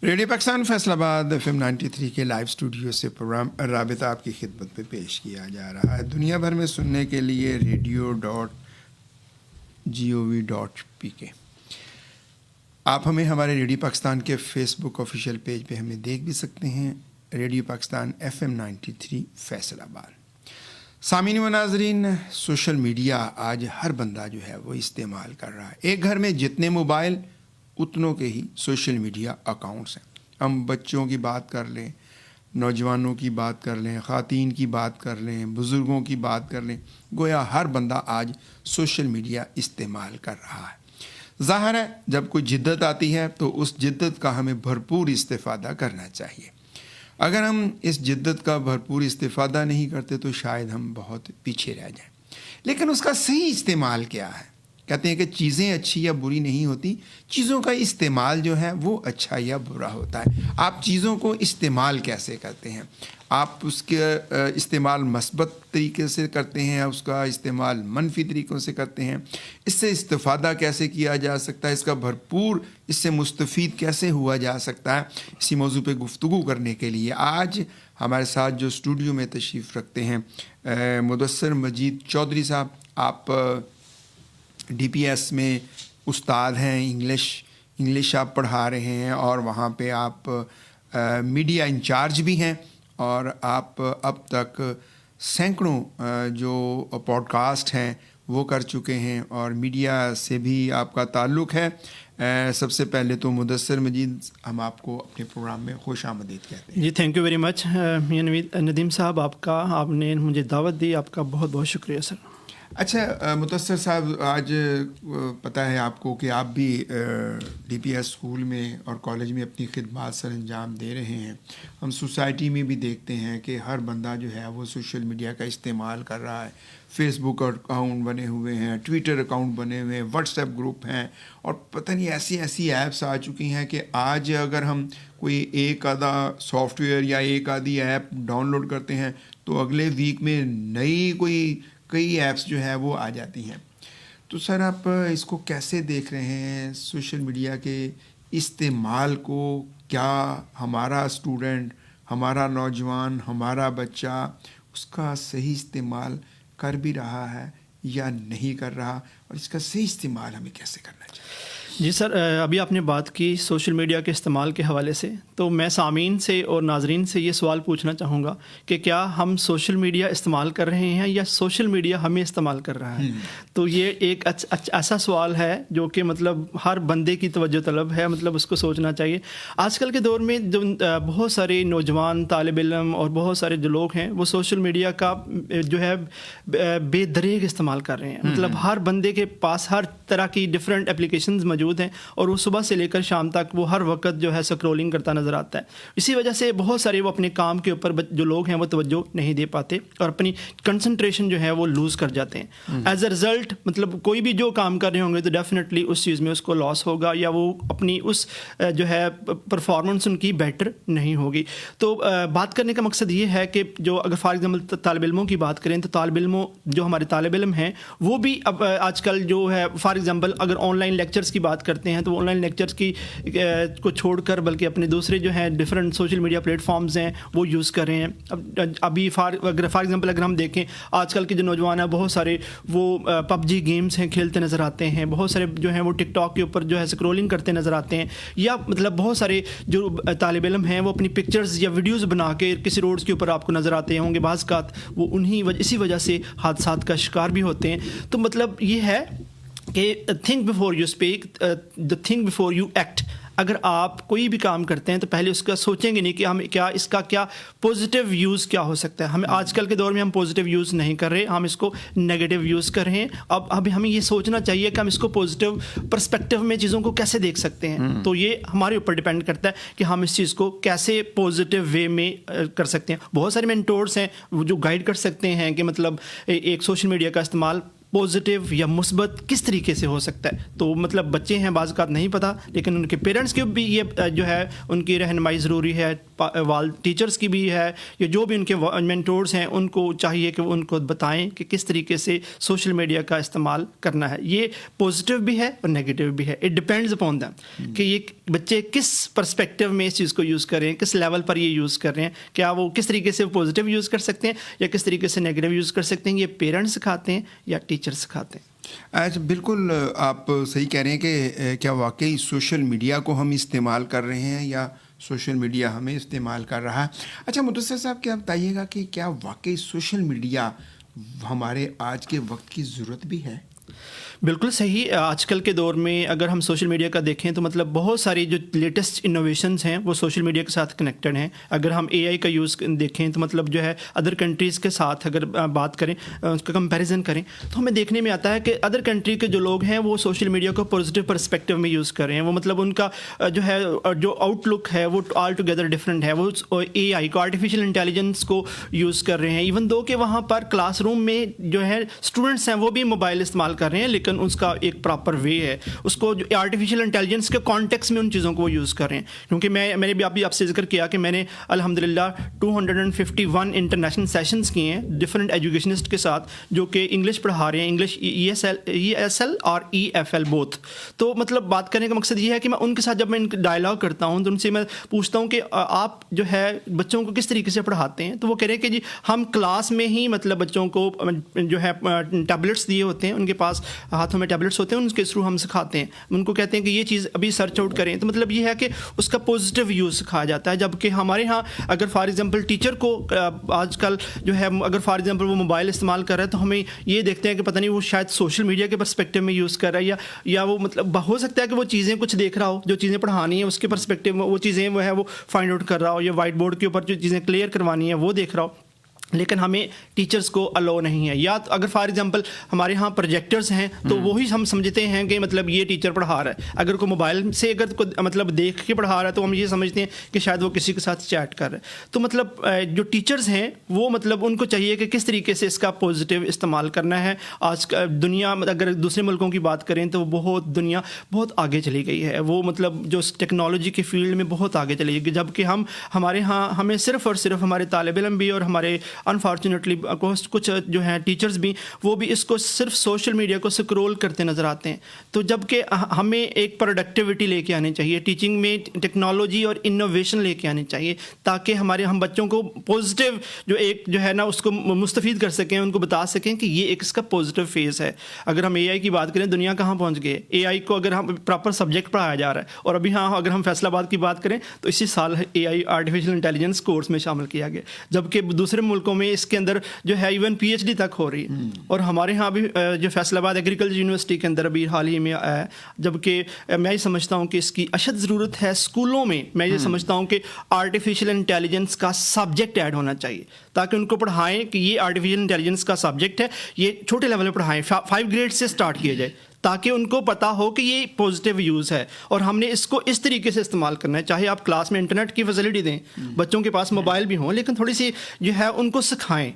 Radio Pakistan Faisal آباد FM 93 کے live studio سے پروگرام رابطہ آپ کی خدمت میں پیش کیا جا رہا ہے. دنیا بھر میں سننے کے لیے radio.gov.pk. آپ ہمیں ہمارے ریڈیو پاکستان کے فیس بک آفیشیل پیج پہ ہمیں دیکھ بھی سکتے ہیں. ریڈیو پاکستان FM 93 فیصل آباد. سامعین و ناظرین، سوشل میڈیا آج ہر بندہ جو ہے وہ استعمال کر رہا ہے. ایک گھر میں جتنے موبائل اتنوں کے ہی سوشل میڈیا اکاؤنٹس ہیں. ہم بچوں کی بات کر لیں، نوجوانوں کی بات کر لیں، خواتین کی بات کر لیں، بزرگوں کی بات کر لیں، گویا ہر بندہ آج سوشل میڈیا استعمال کر رہا ہے. ظاہر ہے جب کوئی جدت آتی ہے تو اس جدت کا ہمیں بھرپور استفادہ کرنا چاہیے. اگر ہم اس جدت کا بھرپور استفادہ نہیں کرتے تو شاید ہم بہت پیچھے رہ جائیں. لیکن اس کا صحیح استعمال کیا ہے؟ کہتے ہیں کہ چیزیں اچھی یا بری نہیں ہوتی، چیزوں کا استعمال جو ہے وہ اچھا یا برا ہوتا ہے. آپ چیزوں کو استعمال کیسے کرتے ہیں؟ آپ اس کے استعمال مثبت طریقے سے کرتے ہیں، اس کا استعمال منفی طریقوں سے کرتے ہیں. اس سے استفادہ کیسے کیا جا سکتا ہے؟ اس کا بھرپور اس سے مستفید کیسے ہوا جا سکتا ہے؟ اسی موضوع پہ گفتگو کرنے کے لیے آج ہمارے ساتھ جو اسٹوڈیو میں تشریف رکھتے ہیں مدثر مجید چودھری صاحب. آپ DPS میں استاد ہیں، انگلش آپ پڑھا رہے ہیں اور وہاں پہ آپ میڈیا انچارج بھی ہیں، اور آپ اب تک سینکڑوں جو پوڈ کاسٹ ہیں وہ کر چکے ہیں اور میڈیا سے بھی آپ کا تعلق ہے. سب سے پہلے تو مدثر مجید، ہم آپ کو اپنے پروگرام میں خوش آمدید کہتے ہیں. جی thank you very much Nadeem صاحب، آپ نے مجھے دعوت دی، آپ کا بہت بہت شکریہ سر. اچھا مدثر صاحب، آج پتہ ہے آپ کو کہ آپ بھی DPS اسکول میں اور کالج میں اپنی خدمات سر انجام دے رہے ہیں. ہم سوسائٹی میں بھی دیکھتے ہیں کہ ہر بندہ جو ہے وہ سوشل میڈیا کا استعمال کر رہا ہے. فیس بک اکاؤنٹ بنے ہوئے ہیں، ٹویٹر اکاؤنٹ بنے ہوئے ہیں، واٹس ایپ گروپ ہیں، اور پتہ نہیں ایسی ایپس آ چکی ہیں کہ آج اگر ہم کوئی ایک آدھا سافٹ ویئر یا ایک آدھی ایپ ڈاؤن لوڈ کرتے ہیں تو اگلے ویک میں نئی کئی ایپس جو ہے وہ آ جاتی ہیں. تو سر آپ اس کو کیسے دیکھ رہے ہیں، سوشل میڈیا کے استعمال کو؟ کیا ہمارا اسٹوڈنٹ، ہمارا نوجوان، ہمارا بچہ اس کا صحیح استعمال کر بھی رہا ہے یا نہیں کر رہا، اور اس کا صحیح استعمال ہمیں کیسے کرنا چاہیے؟ جی سر، ابھی آپ نے بات کی سوشل میڈیا کے استعمال کے حوالے سے، تو میں سامعین سے اور ناظرین سے یہ سوال پوچھنا چاہوں گا کہ کیا ہم سوشل میڈیا استعمال کر رہے ہیں یا سوشل میڈیا ہمیں استعمال کر رہا ہے؟ تو یہ ایک ایسا سوال ہے جو کہ مطلب ہر بندے کی توجہ طلب ہے، مطلب اس کو سوچنا چاہیے. آج کل کے دور میں جو بہت سارے نوجوان طالب علم اور بہت سارے جو لوگ ہیں وہ سوشل میڈیا کا جو ہے بے دریغ استعمال کر رہے ہیں. مطلب ہر بندے کے پاس ہر طرح کی ڈفرینٹ اپلیکیشنز موجود ہیں اور وہ صبح سے لے کر شام تک وہ ہر وقت جو ہے سکرولنگ کرتا نظر آتا ہے. اسی وجہ سے بہت سارے وہ اپنے کام کے اوپر جو لوگ ہیں وہ توجہ نہیں دے پاتے اور اپنی کنسنٹریشن جو ہے وہ لوز کر جاتے ہیں. ایز اے رزلٹ مطلب کوئی بھی جو کام کر رہے ہوں گے تو ڈیفینیٹلی اس چیز میں اس کو لاس ہوگا یا وہ اپنی اس جو ہے پرفارمنس ان کی بیٹر نہیں ہوگی. تو بات کرنے کا مقصد یہ ہے کہ جو اگر فار ایگزامپل طالب علموں کی بات کریں تو جو ہمارے طالب علم ہیں وہ بھی اب آج کل جو ہے فار ایگزامپل اگر آن لائن لیکچرز کی بات کرتے ہیں تو وہ آن لائن لیکچرز کو چھوڑ کر بلکہ اپنے دوسرے جو ہیں different social media platforms ہیں وہ یوز کر رہے ہیں. ابھی فار ایگزامپل اگر ہم دیکھیں آج کل کے جو نوجوان ہیں بہت سارے وہ PUBG گیمز ہیں کھیلتے نظر آتے ہیں، بہت سارے جو ہیں وہ ٹک ٹاک کے اوپر جو ہے اسکرولنگ کرتے نظر آتے ہیں، یا مطلب بہت سارے جو طالب علم ہیں وہ اپنی پکچرز یا ویڈیوز بنا کے کسی روڈز کے اوپر آپ کو نظر آتے ہوں گے. بعض اوقات وہ اسی وجہ سے حادثات کا شکار بھی ہوتے ہیں. تو مطلب یہ ہے کہ think before you speak, think before you act. اگر آپ کوئی بھی کام کرتے ہیں تو پہلے اس کا سوچیں گے نہیں کہ ہم اس کا کیا پازیٹیو یوز کیا ہو سکتا ہے. ہمیں آج کل کے دور میں ہم پازیٹیو یوز نہیں کر رہے، ہم اس کو نیگیٹو یوز کر رہے ہیں. اب ہمیں یہ سوچنا چاہیے کہ ہم اس کو پازیٹیو پرسپیکٹیو میں چیزوں کو کیسے دیکھ سکتے ہیں. تو یہ ہمارے اوپر ڈپینڈ کرتا ہے کہ ہم اس چیز کو کیسے پازیٹیو وے میں کر سکتے ہیں. بہت سارے مینٹورس ہیں جو گائیڈ کر سکتے ہیں کہ مطلب ایک سوشل میڈیا کا استعمال پازیٹیو یا مثبت کس طریقے سے ہو سکتا ہے. تو مطلب بچے ہیں بعض اوقات نہیں پتہ, لیکن ان کے پیرنٹس کے بھی یہ جو ہے ان کی رہنمائی ضروری ہے, ٹیچرس کی بھی ہے, یا جو بھی ان کے مینٹورز ہیں ان کو چاہیے کہ ان کو بتائیں کہ کس طریقے سے سوشل میڈیا کا استعمال کرنا ہے. یہ پازیٹیو بھی ہے اور نیگیٹو بھی ہے, اٹ ڈپینڈز اپون دیم کہ یہ بچے کس پرسپیکٹیو میں اس چیز کو یوز کر رہے ہیں, کس لیول پر یہ یوز کر رہے ہیں, کیا وہ کس طریقے سے پازیٹیو یوز کر سکتے ہیں یا کس طریقے سے نیگیٹو یوز کر سکتے ہیں. یہ پیرنٹس سکھاتے ہیں یا ٹیچر سکھاتے ہیں. اچھا, بالکل آپ صحیح کہہ رہے ہیں کہ کیا واقعی سوشل میڈیا کو ہم استعمال کر رہے ہیں یا سوشل میڈیا ہمیں استعمال کر رہا ہے. اچھا مدثر صاحب, کیا بتائیے گا کہ کیا واقعی سوشل میڈیا ہمارے آج کے وقت کی ضرورت بھی ہے؟ بالکل صحیح. آج کل کے دور میں اگر ہم سوشل میڈیا کا دیکھیں تو مطلب بہت ساری جو لیٹسٹ انوویشنز ہیں وہ سوشل میڈیا کے ساتھ کنیکٹڈ ہیں. اگر ہم اے آئی کا یوز دیکھیں تو مطلب جو ہے ادر کنٹریز کے ساتھ اگر بات کریں, اس کا کمپیریزن کریں, تو ہمیں دیکھنے میں آتا ہے کہ ادر کنٹری کے جو لوگ ہیں وہ سوشل میڈیا کو پازیٹیو پرسپیکٹیو میں یوز کر رہے ہیں. وہ مطلب ان کا جو ہے جو آؤٹ لک ہے وہ آل ٹوگیدر ڈفرینٹ ہے. وہ اے آئی کو, آرٹیفیشیل انٹیلیجنس کو یوز کر رہے ہیں. ایون دو کہ وہاں پر کلاس روم میں جو ہے اسٹوڈنٹس ہیں وہ بھی موبائل استعمال کر رہے ہیں, لیکن اس کا ایک پراپر وے ہے. اس کو جو آرٹیفیشیل انٹیلیجنس کے کانٹیکس میں ان چیزوں کو وہ یوز کر رہے ہیں. کیونکہ میں نے بھی آپ سے ذکر کیا کہ میں نے الحمدللہ 251 انٹرنیشنل سیشنز کیے ہیں ڈفرینٹ ایجوکیشنسٹ کے ساتھ جو کہ انگلش پڑھا رہے ہیں, انگلش ESL اور EFL بوتھ. تو مطلب بات کرنے کا مقصد یہ ہے کہ میں ان کے ساتھ جب میں ڈائلاگ کرتا ہوں تو ان سے میں پوچھتا ہوں کہ آپ جو ہے بچوں کو کس طریقے سے پڑھاتے ہیں. تو وہ کہہ رہے ہیں کہ جی ہم کلاس میں ہی مطلب بچوں کو جو ہے ٹیبلٹس دیے ہوتے ہیں, ان کے پاس ہاتھوں میں ٹیبلٹس ہوتے ہیں, ان کے تھرو ہم سکھاتے ہیں. ان کو کہتے ہیں کہ یہ چیز ابھی سرچ آؤٹ کریں. تو مطلب یہ ہے کہ اس کا پازیٹیو یوز سکھایا جاتا ہے. جبکہ ہمارے ہاں اگر فار ایگزامپل ٹیچر کو آج کل جو ہے اگر فار ایگزامپل وہ موبائل استعمال کر رہا ہے تو ہمیں یہ دیکھتے ہیں کہ پتہ نہیں وہ شاید سوشل میڈیا کے پرسپیکٹیو میں یوز کر رہا ہے, یا وہ مطلب ہو سکتا ہے کہ وہ چیزیں کچھ دیکھ رہا ہو, جو چیزیں پڑھانی ہیں اس کے پرسپیکٹیو میں وہ چیزیں وہ ہے وہ فائنڈ آؤٹ کر رہا ہو, یا وائٹ بورڈ کے اوپر جو چیزیں کلیئر کروانی ہیں وہ دیکھ رہا ہو. لیکن ہمیں ٹیچرس کو الاؤ نہیں ہے. یا تو اگر فار ایگزامپل ہمارے ہاں پروجیکٹرز ہیں تو وہی ہم سمجھتے ہیں کہ مطلب یہ ٹیچر پڑھا رہا ہے. اگر کوئی موبائل سے اگر کوئی مطلب دیکھ کے پڑھا رہا ہے تو ہم یہ سمجھتے ہیں کہ شاید وہ کسی کے ساتھ چیٹ کر رہا ہے. تو مطلب جو ٹیچرز ہیں وہ مطلب ان کو چاہیے کہ کس طریقے سے اس کا پازیٹیو استعمال کرنا ہے. آج دنیا اگر دوسرے ملکوں کی بات کریں تو دنیا بہت آگے چلی گئی ہے. وہ مطلب جو ٹیکنالوجی کے فیلڈ میں بہت آگے چلی گئی, جبکہ ہمارے ہاں ہمیں صرف اور صرف ہمارے طالب علم بھی اور ہمارے انفارچونیٹلی کچھ جو ہیں ٹیچرز بھی وہ بھی اس کو صرف سوشل میڈیا کو سکرول کرتے نظر آتے ہیں. تو جبکہ ہمیں ایک پروڈکٹیوٹی لے کے آنی چاہیے, ٹیچنگ میں ٹیکنالوجی اور انوویشن لے کے آنی چاہیے, تاکہ ہم بچوں کو پازیٹیو جو ایک جو ہے نا اس کو مستفید کر سکیں, ان کو بتا سکیں کہ یہ ایک اس کا پازیٹیو فیز ہے. اگر ہم اے آئی کی بات کریں, دنیا کہاں پہنچ گئے. اے آئی کو اگر ہم پراپر سبجیکٹ پڑھایا جا رہا ہے, اور ابھی اگر ہم فیصل آباد کی بات کریں تو اسی سال اے آئی آرٹیفیشیل انٹیلیجنس کورس میں شامل کیا گیا, جبکہ دوسرے ملکوں میں اس کے اندر جو ہے ایون PhD تک ہو رہی ہے. اور ہمارے ہاں بھی جو فیصل آباد ایگریکلچر یونیورسٹی کے اندر ابھی حال ہی میں آیا ہے, جبکہ میں یہ سمجھتا ہوں کہ اس کی اشد ضرورت ہے اسکولوں میں. میں یہ سمجھتا ہوں کہ آرٹیفیشیل انٹیلیجنس کا سبجیکٹ ایڈ ہونا چاہیے, تاکہ ان کو پڑھائیں کہ یہ آرٹیفیشیل انٹیلیجنس کا سبجیکٹ ہے, یہ چھوٹے لیول پہ پڑھائیں, 5 گریڈ سے اسٹارٹ کیا جائے, تاکہ ان کو پتہ ہو کہ یہ پازیٹیو یوز ہے اور ہم نے اس کو اس طریقے سے استعمال کرنا ہے. چاہے آپ کلاس میں انٹرنیٹ کی فیسلٹی دیں, بچوں کے پاس موبائل بھی ہوں, لیکن تھوڑی سی جو ہے ان کو سکھائیں.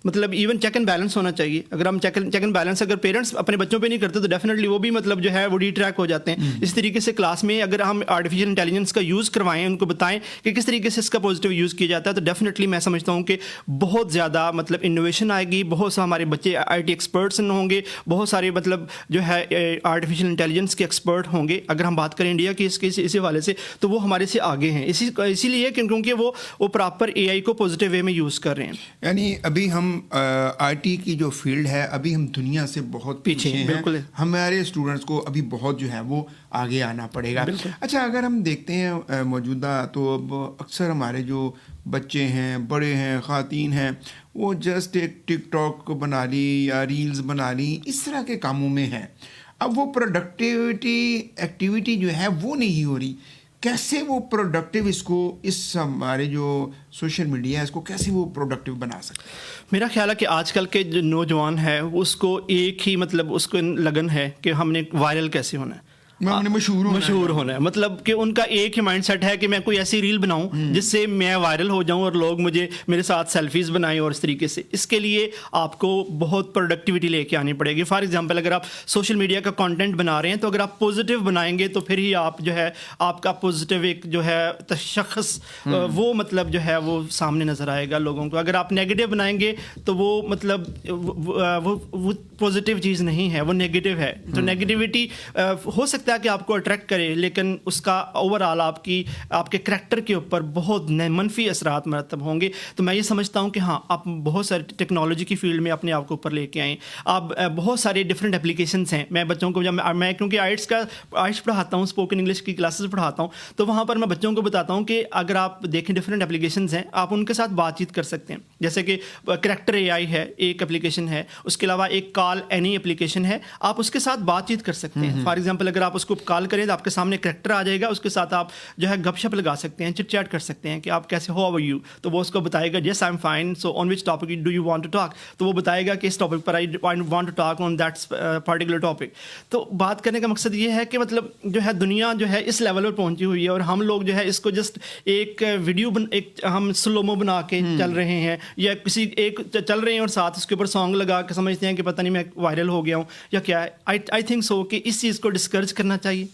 مطلب ایون چیک اینڈ بیلنس ہونا چاہیے. اگر ہم چیک اینڈ بیلنس اگر پیرنٹس اپنے بچوں پہ نہیں کرتے تو ڈیفینیٹلی وہ بھی مطلب جو ہے وہ ڈی ٹریک ہو جاتے ہیں. اس طریقے سے کلاس میں اگر ہم آرٹیفیشیل انٹیلیجنس کا یوز کروائیں, ان کو بتائیں کہ کس طریقے سے اس کا پازیٹیو یوز کیا جاتا ہے, تو ڈیفینیٹلی میں سمجھتا ہوں کہ بہت زیادہ مطلب انوویشن آئے گی. بہت سے ہمارے بچے IT ایکسپرٹس ہوں گے, بہت سارے مطلب جو ہے آرٹیفیشیل انٹیلیجنس کے ایکسپرٹ ہوں گے. اگر ہم بات کریں انڈیا کی اسی حوالے سے تو وہ ہمارے سے آگے ہیں, اسی لیے کیونکہ وہ پراپر AI کو پازیٹیو وے میں یوز کر رہے ہیں. یعنی ابھی ہم IT کی جو فیلڈ ہے ابھی ہم دنیا سے بہت پیچھے ہیں. بالکل, ہمارے اسٹوڈنٹس کو ابھی بہت جو ہے وہ آگے آنا پڑے گا. اچھا, اگر ہم دیکھتے ہیں موجودہ تو اب اکثر ہمارے جو بچے ہیں, بڑے ہیں, خواتین ہیں, وہ جسٹ ایک ٹک ٹاک بنا لی یا ریلز بنا لی, اس طرح کے کاموں میں ہیں. اب وہ پروڈکٹیوٹی ایکٹیویٹی جو ہے وہ نہیں ہو رہی. کیسے وہ پروڈکٹیو اس ہمارے جو سوشل میڈیا ہے اس کو کیسے وہ پروڈکٹیو بنا سکتے ہیں؟ میرا خیال ہے کہ آج کل کے جو نوجوان ہے اس کو ایک ہی مطلب اس کو لگن ہے کہ ہم نے وائرل کیسے ہونا ہے. مشہور ہونا ہے. مطلب کہ ان کا ایک ہی مائنڈ سیٹ ہے کہ میں کوئی ایسی ریل بناؤں جس سے میں وائرل ہو جاؤں اور لوگ میرے ساتھ سیلفیز بنائیں. اور اس طریقے سے اس کے لیے آپ کو بہت پروڈکٹیوٹی لے کے آنی پڑے گی. فار ایگزامپل اگر آپ سوشل میڈیا کا کانٹینٹ بنا رہے ہیں تو اگر آپ پازیٹیو بنائیں گے تو پھر ہی آپ جو ہے آپ کا پازیٹیو ایک جو ہے تشخص وہ مطلب جو ہے وہ سامنے نظر آئے گا لوگوں کو. اگر آپ نیگیٹو بنائیں گے تو وہ مطلب وہ پازیٹیو چیز نہیں ہے, وہ نیگیٹو ہے. تو نیگیٹیوٹی ہو سکتا ہے کہ آپ کو اٹریکٹ کرے لیکن اس کا اوور آل آپ کے کریکٹر کے اوپر بہت منفی اثرات مرتب ہوں گے. تو میں یہ سمجھتا ہوں کہ ہاں آپ بہت سارے ٹیکنالوجی کی فیلڈ میں اپنے آپ کو اوپر لے کے آئیں. آپ بہت سارے ڈفرینٹ اپلیکیشنس ہیں. میں بچوں کو جب میں کیونکہ آئٹس پڑھاتا ہوں, اسپوکن انگلش کی کلاسز پڑھاتا ہوں, تو وہاں پر میں بچوں کو بتاتا ہوں کہ اگر آپ دیکھیں ڈفرینٹ اپلیکیشنز ہیں, آپ ان کے ساتھ بات چیت کر سکتے ہیں. جیسے کہ کریکٹر اے آئی ہے, ایک اپلیکیشن ہے. اس کے علاوہ ایک کال اینی اپلیکیشن ہے, آپ اس کے ساتھ بات چیت کر سکتے ہیں. فار ایگزامپل اگر آپ اس کو کال کریں تو آپ کے سامنے کریکٹر آ جائے گا, اس کے ساتھ آپ جو ہے گپ شپ لگا سکتے ہیں, چٹ چیٹ کر سکتے ہیں کہ آپ کیسے ہو, آور یو, تو وہ اس کو بتائے گا yes I am fine, so on which topic do you want to talk, تو وہ بتائے گا کہ اس ٹاپک پر I want to talk on that particular topic. تو بات کرنے کا مقصد یہ ہے کہ مطلب جو ہے دنیا جو ہے اس لیول پر پہنچی ہوئی ہے اور ہم لوگ جو ہے اس کو جسٹ ایک ویڈیو ایک ہم سلومو بنا کے چل رہے ہیں یا کسی ایک چل رہے ہیں اور ساتھ اس کے اوپر سانگ لگا کے سمجھتے ہیں کہ پتہ نہیں میں وائرل ہو گیا ہوں یا کیا ہے. آئی تھنک سو کہ اس چیز کو ڈسکریج کرنا چاہیے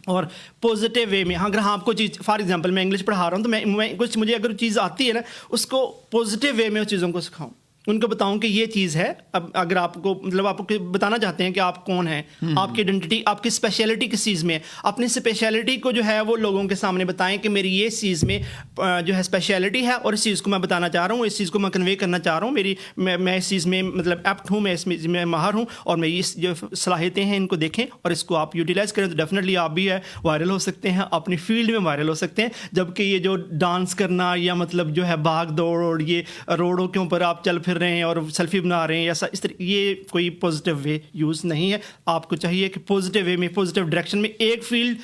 اور پازیٹیو وے میں. اگر آپ کو چیز فار ایگزامپل میں انگلش پڑھا رہا ہوں تو میں کچھ مجھے اگر چیز آتی ہے نا اس کو پازیٹیو وے میں اس چیزوں کو سکھاؤں, ان کو بتاؤں کہ یہ چیز ہے. اب اگر آپ کو مطلب آپ کو بتانا چاہتے ہیں کہ آپ کون ہیں, آپ کی آئیڈینٹی, آپ کی اسپیشلٹی کس چیز میں ہے, اپنی اسپیشلٹی کو جو ہے وہ لوگوں کے سامنے بتائیں کہ میری یہ چیز میں جو ہے اسپیشلٹی ہے اور اس چیز کو میں بتانا چاہ رہا ہوں, اس چیز کو میں کنوے کرنا چاہ رہا ہوں, میں اس چیز میں مطلب ایپٹ ہوں, میں اس میں ماہر ہوں اور میں اس جو صلاحیتیں ہیں ان کو دیکھیں اور اس کو آپ یوٹیلائز کریں. تو ڈیفینیٹلی آپ بھی ہے وائرل ہو سکتے ہیں, اپنی فیلڈ میں وائرل ہو سکتے ہیں. جبکہ یہ جو ڈانس کرنا یا مطلب جو ہے بھاگ دوڑ اور یہ روڈوں کے اوپر آپ چل پھر رہے ہیں اور سیلفی بنا رہے ہیں یا اس طرح, یہ کوئی پازیٹیو وے یوز نہیں ہے. آپ کو چاہیے کہ پازیٹیو وے میں, پازیٹیو ڈائریکشن میں ایک فیلڈ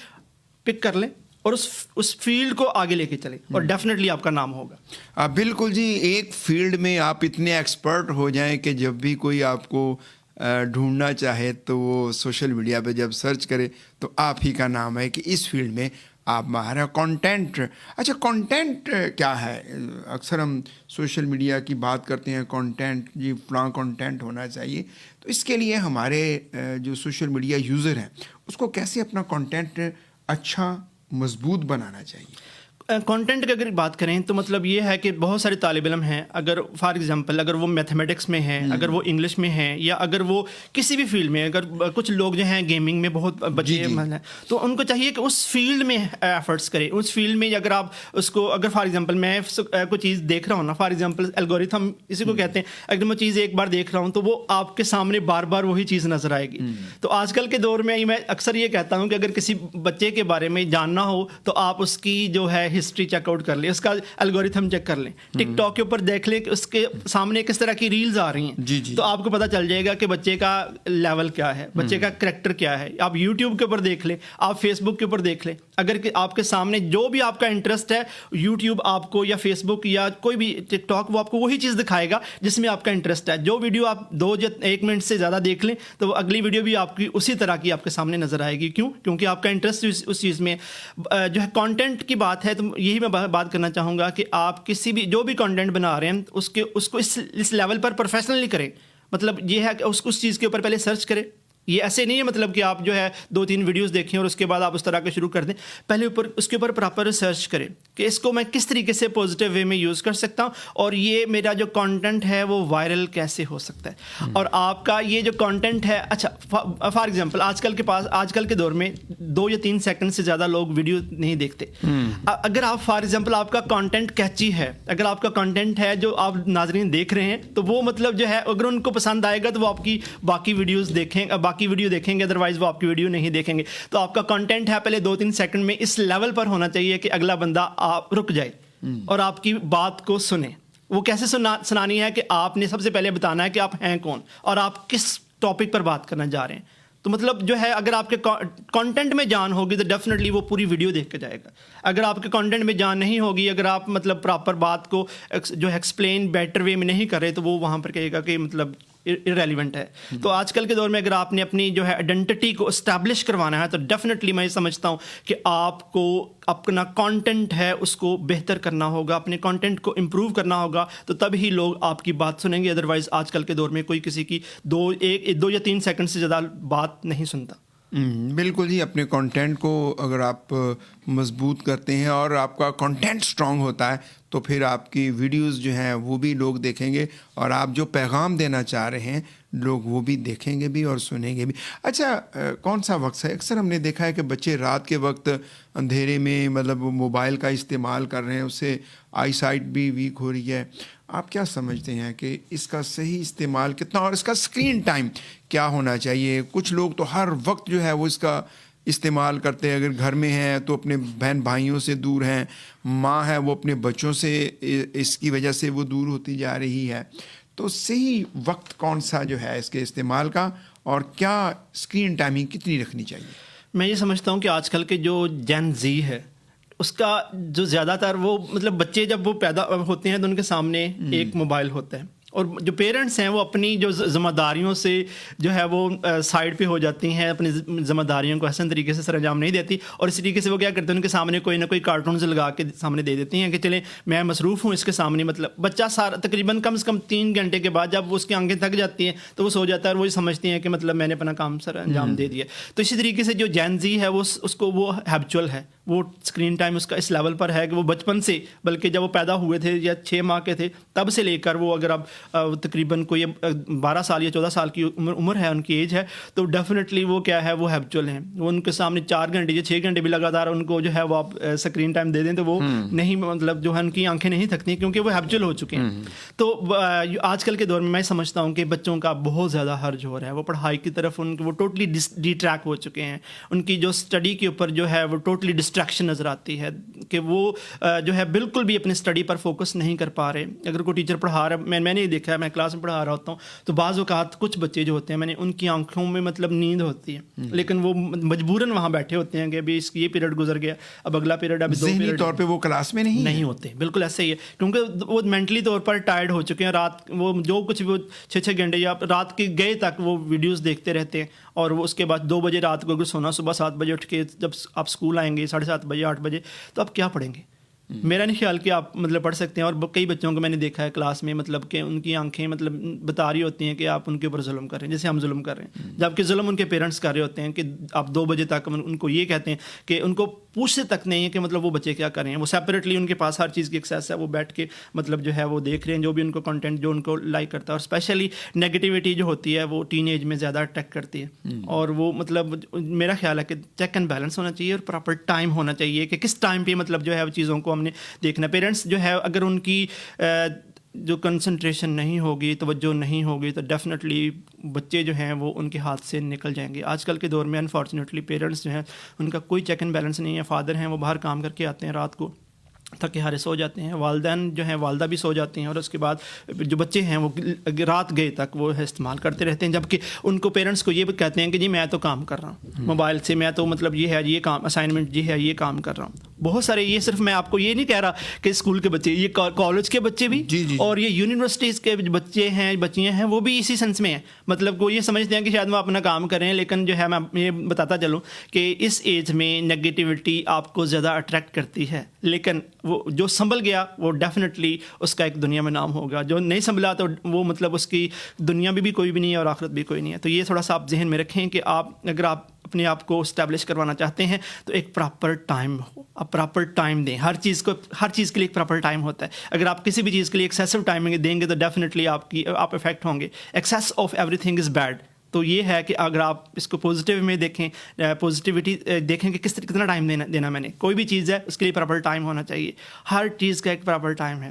پک کر لیں اور اس فیلڈ کو آگے لے کے چلیں اور ڈیفینیٹلی آپ کا نام ہوگا. بالکل جی, ایک فیلڈ میں آپ اتنے ایکسپرٹ ہو جائیں کہ جب بھی کوئی آپ کو ڈھونڈنا چاہے تو وہ سوشل میڈیا پہ جب سرچ کرے تو آپ ہی کا نام ہے کہ اس فیلڈ میں آپ ماہر ہیں. کانٹینٹ, اچھا کانٹینٹ کیا ہے؟ اکثر ہم سوشل میڈیا کی بات کرتے ہیں کانٹینٹ, جی فلاں کانٹینٹ ہونا چاہیے. تو اس کے لیے ہمارے جو سوشل میڈیا یوزر ہیں اس کو کیسے اپنا کانٹینٹ اچھا مضبوط بنانا چاہیے؟ کانٹینٹ کی اگر بات کریں تو مطلب یہ ہے کہ بہت سارے طالب علم ہیں, اگر فار ایگزامپل اگر وہ میتھمیٹکس میں ہیں, اگر وہ انگلش میں ہیں یا اگر وہ کسی بھی فیلڈ میں, اگر کچھ لوگ جو ہیں گیمنگ میں بہت بچے ہیں تو ان کو چاہیے کہ اس فیلڈ میں ایفرٹس کریں. اس فیلڈ میں اگر آپ اس کو اگر فار ایگزامپل میں کوئی چیز دیکھ رہا ہوں نا, فار ایگزامپل الگورتھم اسی کو کہتے ہیں, اگر میں چیز ایک بار دیکھ رہا ہوں تو وہ آپ کے سامنے بار بار وہی چیز نظر آئے گی. تو آج کل کے دور میں اکثر یہ کہتا ہوں کہ اگر کسی بچے کے بارے میں جاننا ہو تو آپ اس کی جو ہے ہسٹری چیک آؤٹ کر لیں, اس کا الگورتھم چیک کر لیں, ٹک ٹاک کے اوپر دیکھ لیں کہ اس کے سامنے کس طرح کی ریلز آ رہی ہیں, تو آپ کو پتہ چل جائے گا کہ بچے کا لیول کیا ہے, بچے کا کریکٹر کیا ہے. آپ یوٹیوب کے اوپر دیکھ لیں, آپ فیس بک کے اوپر دیکھ لیں, اگر آپ کے سامنے جو بھی آپ کا انٹرسٹ ہے یوٹیوب آپ کو یا فیس بک یا کوئی بھی ٹک ٹاک وہ آپ کو وہی چیز دکھائے گا جس میں آپ کا انٹرسٹ ہے. جو ویڈیو آپ 2 یا 1 منٹ سے زیادہ دیکھ لیں تو وہ اگلی ویڈیو بھی آپ کی اسی طرح کی آپ کے سامنے نظر آئے گی. کیوں؟ کیونکہ آپ کا انٹرسٹ اس چیز میں جو ہے. کانٹینٹ کی بات ہے تو یہی میں بات کرنا چاہوں گا کہ آپ کسی بھی جو بھی کانٹینٹ بنا رہے ہیں اس کو اس لیول پر پروفیشنلی کریں. مطلب یہ ہے کہ اس چیز کے اوپر پہلے سرچ کریں. یہ ایسے نہیں ہے مطلب کہ آپ جو ہے 2-3 ویڈیوز دیکھیں اور اس کے بعد آپ اس طرح کے شروع کر دیں. پہلے اس کے اوپر پراپر ریسرچ کریں کہ اس کو میں کس طریقے سے پازیٹیو وے میں یوز کر سکتا ہوں اور یہ میرا جو کانٹینٹ ہے وہ وائرل کیسے ہو سکتا ہے. اور آپ کا یہ جو کانٹینٹ ہے, اچھا فار ایگزامپل آج کل کے دور میں 2 یا 3 سیکنڈ سے زیادہ لوگ ویڈیو نہیں دیکھتے. اگر آپ فار ایگزامپل آپ کا کانٹینٹ کیچی ہے, اگر آپ کا کانٹینٹ ہے جو آپ ناظرین دیکھ رہے ہیں تو وہ مطلب جو ہے اگر ان کو پسند آئے گا تو وہ آپ کی باقی ویڈیوز دیکھیں, باقی ویڈیو دیکھیں گے, ادروائز وہ آپ کی ویڈیو نہیں دیکھیں گے. تو آپ کا کانٹینٹ ہے پہلے 2-3 سیکنڈ میں اس لیول پر ہونا چاہیے کہ اگلا بندہ آپ رک جائے اور آپ کی بات کو سنے. وہ کیسے سنانی ہے کہ آپ نے سب سے پہلے بتانا ہے کہ آپ ہیں کون اور آپ کس ٹاپک پر بات کرنا جا رہے ہیں. تو مطلب جو ہے اگر آپ کے کانٹینٹ میں جان ہوگی تو ڈیفینیٹلی وہ پوری ویڈیو دیکھ کے جائے گا. اگر آپ کے کانٹینٹ میں جان نہیں ہوگی, اگر آپ مطلب پراپر بات کو جو ایکسپلین بیٹر وے میں نہیں کر رہے تو وہ وہاں پر کہے گا کہ مطلب irrelevant ہے. تو آج کل کے دور میں اگر آپ نے اپنی جو ہے آئیڈینٹی کو اسٹیبلش کروانا ہے تو ڈیفینیٹلی میں سمجھتا ہوں کہ آپ کو اپنا کانٹینٹ ہے اس کو بہتر کرنا ہوگا, اپنے کانٹینٹ کو امپروو کرنا ہوگا, تو تب ہی لوگ آپ کی بات سنیں گے. ادروائز آج کل کے دور میں کوئی کسی کی 2 یا 3 سیکنڈ سے زیادہ بات نہیں سنتا. بالکل ہی. اپنے کانٹینٹ کو اگر آپ مضبوط کرتے ہیں اور آپ کا کانٹینٹ اسٹرانگ ہوتا ہے تو پھر آپ کی ویڈیوز جو ہیں وہ بھی لوگ دیکھیں گے, اور آپ جو پیغام دینا چاہ رہے ہیں لوگ وہ بھی دیکھیں گے بھی اور سنیں گے بھی. اچھا, کون سا وقت ہے؟ اکثر ہم نے دیکھا ہے کہ بچے رات کے وقت اندھیرے میں مطلب موبائل کا استعمال کر رہے ہیں, اس سے آئی سائٹ بھی ویک ہو رہی ہے. آپ کیا سمجھتے ہیں کہ اس کا صحیح استعمال کتنا, اور اس کا اسکرین ٹائم کیا ہونا چاہیے؟ کچھ لوگ تو ہر وقت جو ہے وہ اس کا استعمال کرتے ہیں. اگر گھر میں ہیں تو اپنے بہن بھائیوں سے دور ہیں, ماں ہے وہ اپنے بچوں سے اس کی وجہ سے وہ دور ہوتی جا رہی ہے. تو صحیح وقت کون سا جو ہے اس کے استعمال کا, اور کیا اسکرین ٹائمنگ کتنی رکھنی چاہیے؟ میں یہ سمجھتا ہوں کہ آج کل کے جو جین زی ہے اس کا جو زیادہ تر وہ مطلب بچے جب وہ پیدا ہوتے ہیں تو ان کے سامنے ایک موبائل ہوتا ہے, اور جو پیرنٹس ہیں وہ اپنی جو ذمہ داریوں سے جو ہے وہ سائڈ پہ ہو جاتی ہیں, اپنی ذمہ داریوں کو احسن طریقے سے سر انجام نہیں دیتی, اور اس طریقے سے وہ کیا کرتے ہیں ان کے سامنے کوئی نہ کوئی کارٹونز لگا کے سامنے دے دیتی ہیں کہ چلیں میں مصروف ہوں اس کے سامنے. مطلب بچہ سارا تقریباً کم سے کم 3 گھنٹے کے بعد جب اس کی آنکھیں تھک جاتی ہیں تو وہ سو جاتا ہے, اور وہی سمجھتی ہیں کہ مطلب میں نے اپنا کام سر انجام دے دیا. تو اسی طریقے سے جو جین زی ہے وہ اس کو وہ ہیبچول ہے, وہ اسکرین ٹائم اس کا اس لیول پر ہے کہ وہ بچپن سے, بلکہ جب وہ پیدا ہوئے تھے یا 6 ماہ کے تھے تب سے لے کر وہ اگر اب تقریباً کوئی 12 سال یا 14 سال کی عمر ہے, ان کی ایج ہے, تو ڈیفینیٹلی وہ کیا ہے وہ ہیبچول ہیں. وہ ان کے سامنے 4 گھنٹے یا 6 گھنٹے بھی لگاتار ان کو جو ہے وہ آپ اسکرین ٹائم دے دیں تو وہ نہیں, مطلب جو ہے ان کی آنکھیں نہیں تھکتی کیونکہ وہ ہیبچول ہو چکے ہیں. تو آج کل کے دور میں سمجھتا ہوں کہ بچوں کا بہت زیادہ حرج ہو رہا ہے, وہ پڑھائی کی طرف ان وہ ٹوٹلی ڈی ٹریک ہو چکے ہیں. ان کی جو اسٹڈی کے اوپر جو ہے وہ ٹوٹلی ڈسٹریکشن نظر آتی ہے کہ وہ جو ہے بالکل بھی اپنی اسٹڈی پر فوکس نہیں کر پا رہے. اگر کوئی ٹیچر پڑھا رہا ہے, میں نے دیکھا ہے, میں کلاس میں پڑھا رہا ہوتا ہوں تو بعض اوقات کچھ بچے جو ہوتے ہیں میں نے ان کی آنکھوں میں مطلب نیند ہوتی ہے, لیکن وہ مجبوراً وہاں بیٹھے ہوتے ہیں کہ ابھی یہ پیریڈ گزر گیا, اب اگلا پیریڈ, ابھی 2 پیریڈ طور پہ وہ کلاس میں نہیں ہوتے. بالکل ایسے ہی ہے, کیونکہ وہ مینٹلی طور پر ٹائرڈ ہو چکے ہیں. رات وہ جو کچھ وہ 6 گھنٹے یا رات کے گئے تک وہ ویڈیوز دیکھتے رہتے ہیں, اور وہ اس کے بعد 2 بجے رات کو اگر سونا, صبح 7 بجے اٹھ کے جب آپ اسکول آئیں گے 7:30 بجے 8 بجے تو آپ کیا پڑھیں گے؟ میرا نہیں خیال کہ آپ مطلب پڑھ سکتے ہیں. اور کئی بچوں کو میں نے دیکھا ہے کلاس میں مطلب کہ ان کی آنکھیں مطلب بتا رہی ہوتی ہیں کہ آپ ان کے اوپر ظلم کر رہے ہیں, جیسے ہم ظلم کر رہے ہیں, جبکہ ظلم ان کے پیرنٹس کر رہے ہوتے ہیں کہ آپ 2 بجے تک ان کو یہ کہتے ہیں کہ ان کو پوچھتے تک نہیں ہے کہ مطلب وہ بچے کیا کر رہے ہیں. وہ سیپریٹلی ان کے پاس ہر چیز کی ایکسیس ہے, وہ بیٹھ کے مطلب جو ہے وہ دیکھ رہے ہیں جو بھی ان کو کنٹینٹ جو ان کو لائک کرتا ہے. اور اسپیشلی نیگیٹیوٹی جو ہوتی ہے وہ ٹین ایج میں زیادہ اٹیک کرتی ہے, اور وہ مطلب میرا خیال ہے کہ چیک اینڈ بیلنس ہونا چاہیے اور پراپر ٹائم ہونا چاہیے کہ کس ٹائم پہ مطلب جو ہے وہ چیزوں کو ہم نے دیکھنا. پیرنٹس جو ہے اگر ان کی جو کنسنٹریشن نہیں ہوگی, توجہ نہیں ہوگی, تو ڈیفینیٹلی بچے جو ہیں وہ ان کے ہاتھ سے نکل جائیں گے. آج کل کے دور میں انفارچونیٹلی پیرنٹس جو ہیں ان کا کوئی چیک اینڈ بیلنس نہیں ہے. فادر ہیں وہ باہر کام کر کے آتے ہیں, رات کو تھکے ہارے سو جاتے ہیں, والدین جو ہیں والدہ بھی سو جاتی ہیں, اور اس کے بعد جو بچے ہیں وہ رات گئے تک وہ استعمال کرتے رہتے ہیں, جبکہ ان کو پیرنٹس کو یہ بھی کہتے ہیں کہ جی میں تو کام کر رہا ہوں موبائل سے, میں تو مطلب یہ ہے یہ کام اسائنمنٹ جی ہے یہ کام کر رہا ہوں. بہت سارے, یہ صرف میں آپ کو یہ نہیں کہہ رہا کہ اسکول کے بچے, یہ کالج کے بچے بھی اور یہ یونیورسٹیز کے بچے ہیں بچیاں ہیں وہ بھی اسی سینس میں ہیں. مطلب وہ یہ سمجھتے ہیں کہ شاید وہ اپنا کام کریں, لیکن جو ہے میں یہ بتاتا چلوں کہ اس ایج میں نگیٹیوٹی آپ کو زیادہ اٹریکٹ کرتی ہے, لیکن وہ جو سنبھل گیا وہ ڈیفینیٹلی اس کا ایک دنیا میں نام ہوگا, جو نہیں سنبھلا تو وہ مطلب اس کی دنیا بھی کوئی بھی نہیں ہے اور آخرت بھی کوئی نہیں ہے. تو یہ تھوڑا سا آپ ذہن میں رکھیں کہ آپ اگر آپ اپنے آپ کو اسٹیبلش کروانا چاہتے ہیں تو ایک پراپر ٹائم ہو, آپ پراپر ٹائم دیں. ہر چیز کے لیے ایک پراپر ٹائم ہوتا ہے. اگر آپ کسی بھی چیز کے لیے ایکسیسو ٹائمنگ دیں گے تو ڈیفینیٹلی آپ افیکٹ ہوں گے. Access of every thing is bad. تو یہ ہے کہ اگر آپ اس کو پازیٹیو میں دیکھیں, پازیٹیوٹی دیکھیں کہ کتنا ٹائم دینا میں نے, کوئی بھی چیز ہے اس کے لیے پراپر ٹائم ہونا چاہیے. ہر چیز کا ایک پراپر ٹائم ہے.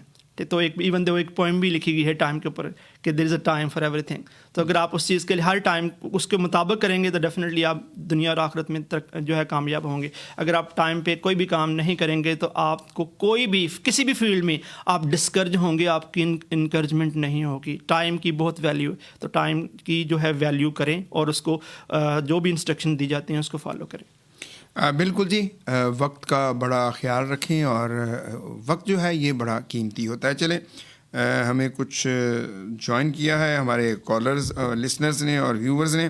تو ایون دو ایک پوئم بھی لکھی گئی ہے ٹائم کے اوپر کہ there is a time for ایوری تھنگ. تو اگر آپ اس چیز کے لیے ہر ٹائم اس کے مطابق کریں گے تو ڈیفینیٹلی آپ دنیا اور آخرت میں جو ہے کامیاب ہوں گے. اگر آپ ٹائم پہ کوئی بھی کام نہیں کریں گے تو آپ کو کوئی بھی کسی بھی فیلڈ میں آپ ڈسکرج ہوں گے, آپ کی انکریجمنٹ نہیں ہوگی. ٹائم کی بہت ویلیو ہے, تو ٹائم کی جو ہے ویلیو کریں اور اس کو جو بھی انسٹرکشن دی جاتی ہیں اس کو فالو کریں. بالکل جی, وقت کا بڑا خیال رکھیں, اور وقت جو ہے یہ بڑا قیمتی ہوتا ہے. چلیں ہمیں کچھ جوائن کیا ہے ہمارے کالرز لسنرز نے اور ویورز نے.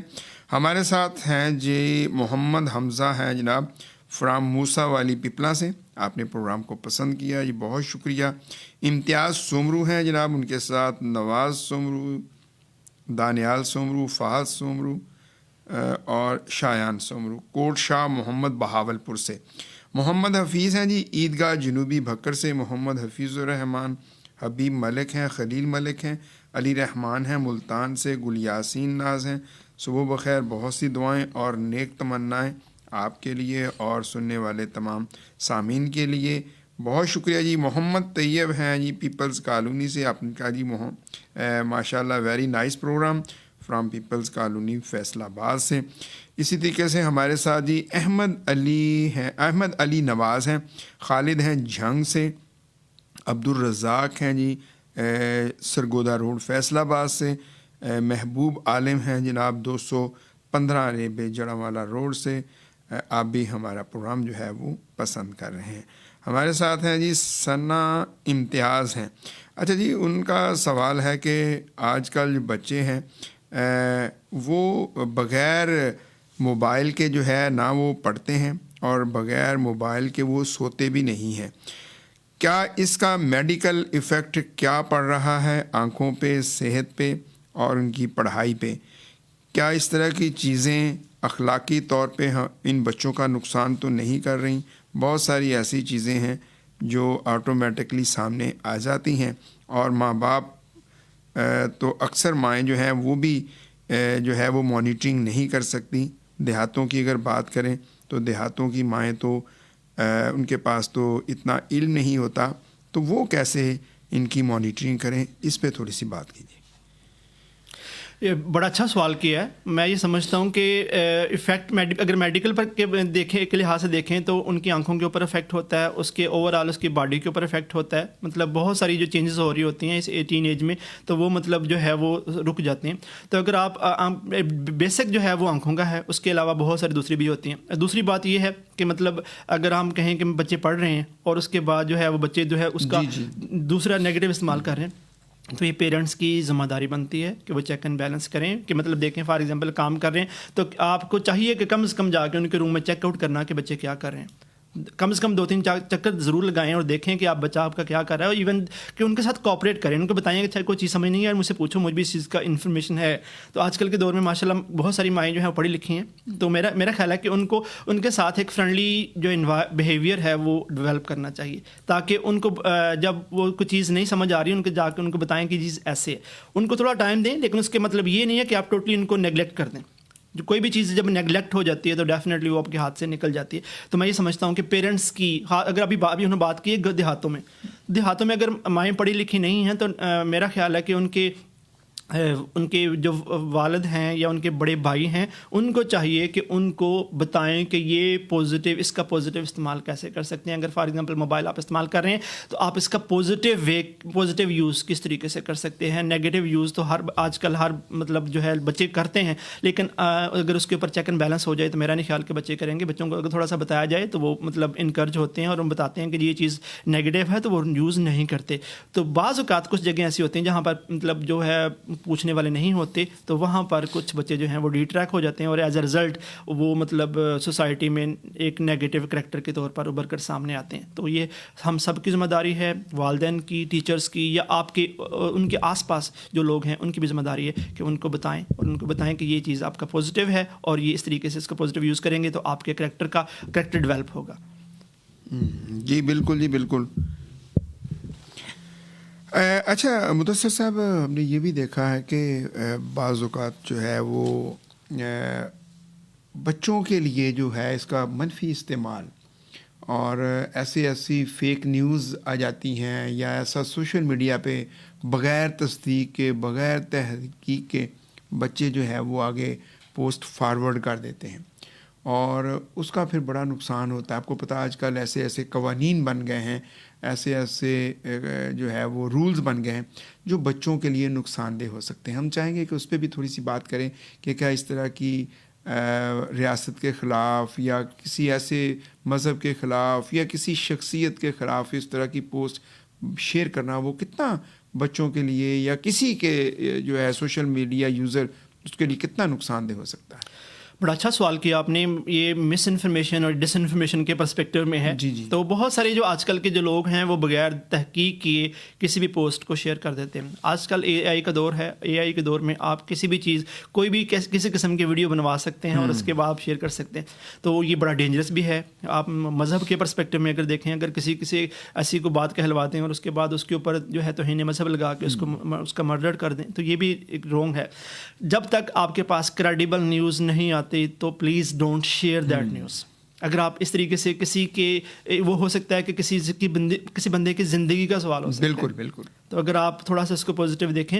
ہمارے ساتھ ہیں جی محمد حمزہ ہیں جناب فرام موسا والی پپلا سے. آپ نے پروگرام کو پسند کیا جی، بہت شکریہ. امتیاز سومرو ہیں جناب، ان کے ساتھ نواز سومرو، دانیال سومرو، فہد سومرو اور شایان سومرو. کوٹ شاہ محمد بہاول پور سے. محمد حفیظ ہیں جی عیدگاہ جنوبی بھکر سے. محمد حفیظ الرحمان. حبیب ملک ہیں، خلیل ملک ہیں، علی رحمان ہیں ملتان سے. گل یاسین ناز ہیں. صبح بخیر، بہت سی دعائیں اور نیک تمنائیں آپ کے لیے اور سننے والے تمام سامعین کے لیے. بہت شکریہ جی. محمد طیب ہیں جی پیپلز کالونی سے. آپ نے کہا جی ماشاء اللہ very nice programme from People's Colony Faisalabad سے. اسی طریقے سے ہمارے ساتھ جی احمد علی نواز ہیں. خالد ہیں جھنگ سے. عبدالرزاق ہیں جی سرگودا روڈ فیصل آباد سے. محبوب عالم ہیں جناب 215 ریبے جڑا والا روڈ سے. آپ بھی ہمارا پروگرام جو ہے وہ پسند کر رہے ہیں. ہمارے ساتھ ہیں جی ثنا امتیاز ہیں. اچھا جی، ان کا سوال ہے کہ آج کل جو بچے ہیں وہ بغیر موبائل کے جو ہے نہ وہ پڑھتے ہیں اور بغیر موبائل کے وہ سوتے بھی نہیں ہیں. کیا اس کا میڈیکل ایفیکٹ کیا پڑ رہا ہے آنکھوں پہ، صحت پہ اور ان کی پڑھائی پہ؟ کیا اس طرح کی چیزیں اخلاقی طور پہ ان بچوں کا نقصان تو نہیں کر رہی؟ بہت ساری ایسی چیزیں ہیں جو آٹومیٹکلی سامنے آ جاتی ہیں اور ماں باپ تو اکثر مائیں جو ہیں وہ بھی جو ہے وہ مانیٹرنگ نہیں کر سکتی. دیہاتوں کی اگر بات کریں تو دیہاتوں کی مائیں تو ان کے پاس تو اتنا علم نہیں ہوتا، تو وہ کیسے ان کی مانیٹرنگ کریں؟ اس پہ تھوڑی سی بات کیجیے. یہ بڑا اچھا سوال کیا ہے. میں یہ سمجھتا ہوں کہ افیکٹ اگر میڈیکل پر دیکھیں کے لحاظ سے دیکھیں تو ان کی آنکھوں کے اوپر افیکٹ ہوتا ہے، اس کے اوور آل اس کی باڈی کے اوپر افیکٹ ہوتا ہے. مطلب بہت ساری جو چینجز ہو رہی ہوتی ہیں اس 18 ایج میں، تو وہ مطلب جو ہے وہ رک جاتے ہیں. تو اگر آپ بیسک جو ہے وہ آنکھوں کا ہے، اس کے علاوہ بہت ساری دوسری بھی ہوتی ہیں. دوسری بات یہ ہے کہ مطلب اگر ہم کہیں کہ بچے پڑھ رہے ہیں اور اس کے بعد جو ہے وہ بچے جو ہے اس کا دوسرا نیگیٹو استعمال کر رہے ہیں، تو یہ پیرنٹس کی ذمہ داری بنتی ہے کہ وہ چیک اینڈ بیلنس کریں. کہ مطلب دیکھیں فار ایگزامپل کام کر رہے ہیں تو آپ کو چاہیے کہ کم سے کم جا کے ان کے روم میں چیک آؤٹ کرنا کہ بچے کیا کر رہے ہیں. کم سے کم 2-3 چکر ضرور لگائیں اور دیکھیں کہ بچہ آپ کا کیا کر رہا ہے. اور ایون کہ ان کے ساتھ کوآپریٹ کریں، ان کو بتائیں کہ چاہے کوئی چیز سمجھ نہیں ہے مجھ سے پوچھو، مجھ بھی اس چیز کا انفارمیشن ہے. تو آج کل کے دور میں ماشاء اللہ بہت ساری مائیں جو ہیں پڑھی لکھی ہیں. تو میرا خیال ہے کہ ان کو ان کے ساتھ ایک فرینڈلی جو بیہیویئر ہے وہ ڈیولپ کرنا چاہیے، تاکہ ان کو جب وہ کوئی چیز نہیں سمجھ آ رہی ان کو جا کے ان کو بتائیں کہ چیز ایسے ہے. ان کو تھوڑا ٹائم دیں، لیکن اس کے مطلب یہ نہیں ہے کہ آپ ٹوٹلی ان کو نیگلیکٹ کر دیں. جو کوئی بھی چیز جب نیگلیکٹ ہو جاتی ہے تو ڈیفینیٹلی وہ آپ کے ہاتھ سے نکل جاتی ہے. تو میں یہ سمجھتا ہوں کہ پیرنٹس کی اگر ابھی انہوں نے بات کی ہے دیہاتوں میں اگر مائیں پڑھی لکھی نہیں ہیں تو میرا خیال ہے کہ ان کے جو والد ہیں یا ان کے بڑے بھائی ہیں ان کو چاہیے کہ ان کو بتائیں کہ یہ اس کا پازیٹیو استعمال کیسے کر سکتے ہیں. اگر فار ایگزامپل موبائل آپ استعمال کر رہے ہیں تو آپ اس کا پازیٹیو یوز کس طریقے سے کر سکتے ہیں. نیگیٹو یوز تو آج کل ہر مطلب جو ہے بچے کرتے ہیں، لیکن اگر اس کے اوپر چیک اینڈ بیلنس ہو جائے تو میرا نہیں خیال کہ بچے کریں گے. بچوں کو اگر تھوڑا سا بتایا جائے تو وہ مطلب انکرج ہوتے ہیں اور ہم بتاتے ہیں کہ یہ چیز نیگیٹو ہے تو وہ یوز نہیں کرتے. تو بعض اوقات کچھ جگہیں ایسی ہوتی ہیں جہاں پر مطلب جو ہے پوچھنے والے نہیں ہوتے، تو وہاں پر کچھ بچے جو ہیں وہ ڈی ٹریک ہو جاتے ہیں اور ایز اے رزلٹ وہ مطلب سوسائٹی میں ایک نیگیٹو کریکٹر کے طور پر ابھر کر سامنے آتے ہیں. تو یہ ہم سب کی ذمہ داری ہے، والدین کی، ٹیچرز کی، یا آپ کے ان کے آس پاس جو لوگ ہیں ان کی بھی ذمہ داری ہے کہ ان کو بتائیں اور ان کو بتائیں کہ یہ چیز آپ کا پازیٹیو ہے اور یہ اس طریقے سے اس کا پازیٹیو یوز کریں گے تو آپ کے کریکٹر ڈیولپ ہوگا. جی بالکل، جی بالکل. اچھا مدثر صاحب، ہم نے یہ بھی دیکھا ہے کہ بعض اوقات جو ہے وہ بچوں کے لیے جو ہے اس کا منفی استعمال اور ایسی فیک نیوز آ جاتی ہیں یا ایسا سوشل میڈیا پہ بغیر تصدیق کے، بغیر تحقیق کے بچے جو ہے وہ آگے پوسٹ فارورڈ کر دیتے ہیں اور اس کا پھر بڑا نقصان ہوتا ہے. آپ کو پتہ آج کل ایسے قوانین بن گئے ہیں، ایسے جو ہے وہ رولز بن گئے ہیں جو بچوں کے لیے نقصان دہ ہو سکتے ہیں. ہم چاہیں گے کہ اس پہ بھی تھوڑی سی بات کریں کہ کیا اس طرح کی ریاست کے خلاف یا کسی ایسے مذہب کے خلاف یا کسی شخصیت کے خلاف اس طرح کی پوسٹ شیئر کرنا وہ کتنا بچوں کے لیے یا کسی کے جو ہے سوشل میڈیا یوزر اس کے لیے کتنا نقصان دہ ہو سکتا ہے؟ بڑا اچھا سوال کیا آپ نے. یہ مس انفارمیشن اور ڈس انفارمیشن کے پرسپیکٹو میں ہے. تو بہت سارے جو آج کل کے جو لوگ ہیں وہ بغیر تحقیق کیے کسی بھی پوسٹ کو شیئر کر دیتے ہیں. آج کل اے آئی کا دور ہے. اے آئی کے دور میں آپ کسی بھی چیز کوئی بھی کسی قسم کی ویڈیو بنوا سکتے ہیں اور اس کے بعد آپ شیئر کر سکتے ہیں. تو یہ بڑا ڈینجرس بھی ہے. آپ مذہب کے پرسپیکٹو میں اگر دیکھیں, اگر کسی ایسی کو بات کہلواتے ہیں اور اس کے بعد اس کے اوپر جو ہے توہین مذہب لگا کے اس کا مرڈر کر دیں, تو یہ بھی ایک رونگ ہے. جب تک آپ کے پاس کریڈیبل نیوز نہیں آتی تو please don't share that news. اگر آپ اس طریقے سے کسی کے, وہ ہو سکتا ہے کہ کسی بندے کی زندگی کا سوال ہو سکتا ہے. بالکل بالکل. تو اگر آپ تھوڑا سا اس کو پازیٹیو دیکھیں,